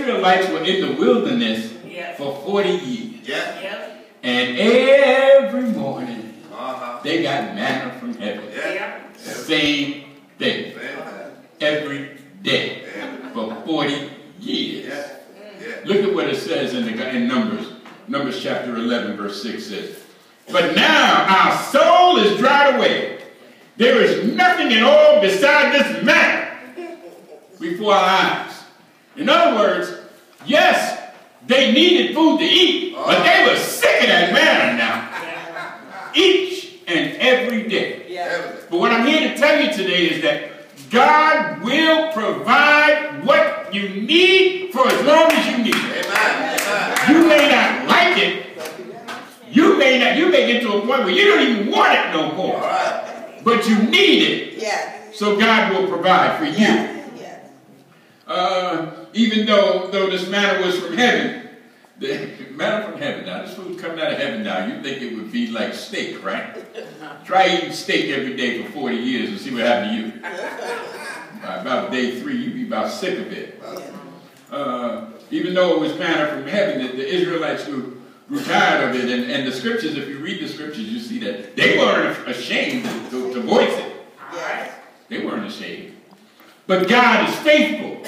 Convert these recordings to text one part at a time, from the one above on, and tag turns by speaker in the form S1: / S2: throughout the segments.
S1: Israelites were in the wilderness for 40 years.
S2: Yeah.
S1: And every morning, they got manna from heaven. Same thing. Every day. For 40 years. Look at what it says in Numbers. Numbers chapter 11, verse 6 says, "But now our soul is dried away. There is nothing at all beside this manna before our eyes." In other words, yes, they needed food to eat, but they were sick of that manna now. Each and every day. But what I'm here to tell you today is that God will provide what you need for as long as you need it. You may not like it. You may get to a point where you don't even want it no more. But you need it. So God will provide for you. Even though this manna was from heaven, the manna from heaven. Now, this food coming out of heaven now, you think it would be like steak, right? Try eating steak every day for 40 years and see what happened to you. By about day 3, you'd be about sick of it. Even though it was manna from heaven, the Israelites grew tired of it. And the scriptures, if you read the scriptures, you see that they weren't ashamed to voice it. They weren't ashamed. But God is faithful.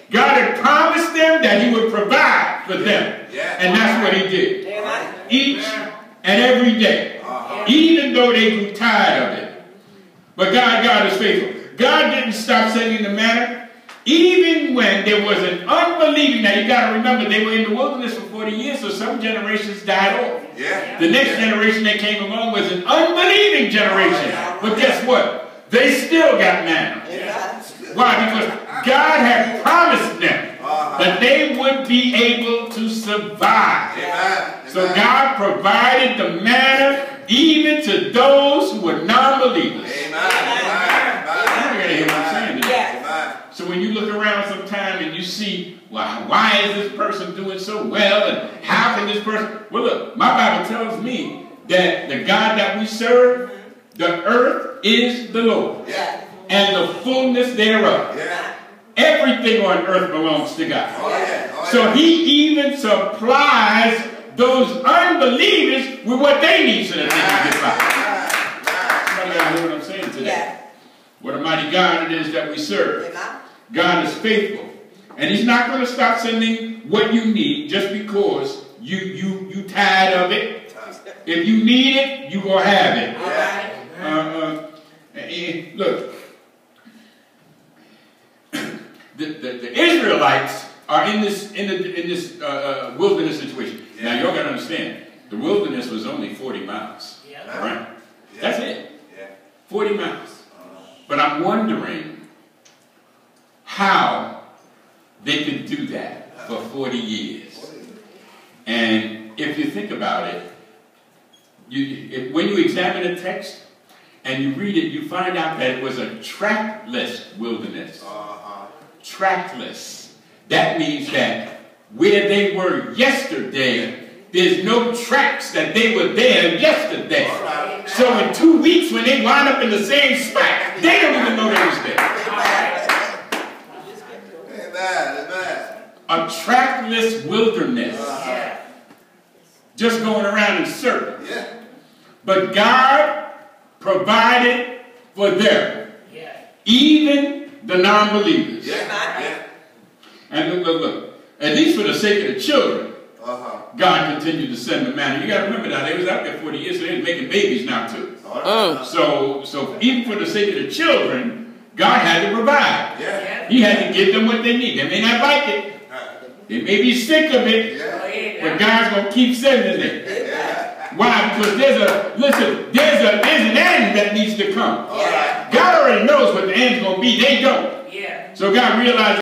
S1: God had promised them that he would provide for them. And that's what he did. Each and every day. Even though they grew tired of it. But God is faithful. God didn't stop sending the manna. Even when there was an unbelieving. Now you got to remember, they were in the wilderness for 40 years, so some generations died off. The next generation that came along was an unbelieving generation. But guess what? They still got manna. Why? Because God had promised them that they would be able to survive. So God provided the manna even to those who were non-believers. You're going to hear what I'm saying today. So when you look around sometime and you see, well, why is this person doing so well? And how can this person? Well, look, my Bible tells me that the God that we serve, the earth is the Lord. And the fullness thereof. Everything on earth belongs to God. So he even supplies those unbelievers with what they need so that they can get by. Somebody got to hear what I'm saying today. What a mighty God it is that we serve. God is faithful. And he's not going to stop sending what you need just because you tired of it. If you need it, you're going to have it. Look. The Israelites are in this wilderness situation. Now you're going to understand, the wilderness was only 40 miles. Right? That's it. 40 miles. But I'm wondering how they could do that for 40 years. And if you think about it, when you examine the text and you read it, you find out that it was a trackless wilderness. Trackless. That means that where they were yesterday, there's no tracks that they were there yesterday. So in 2 weeks, when they wind up in the same spot, they don't even know they was there. A trackless wilderness. Just going around in circles. But God provided for them. Even the non-believers. And look. At least for the sake of the children, God continued to send the manna. You got to remember now, they was out there 40 years, so they was making babies now too. So even for the sake of the children, God had to provide. He had to give them what they need. They may not like it. They may be sick of it. But God's going to keep sending it. Why? Because there's an end that needs to come. God already knows what the end's going to be. They don't. So God realized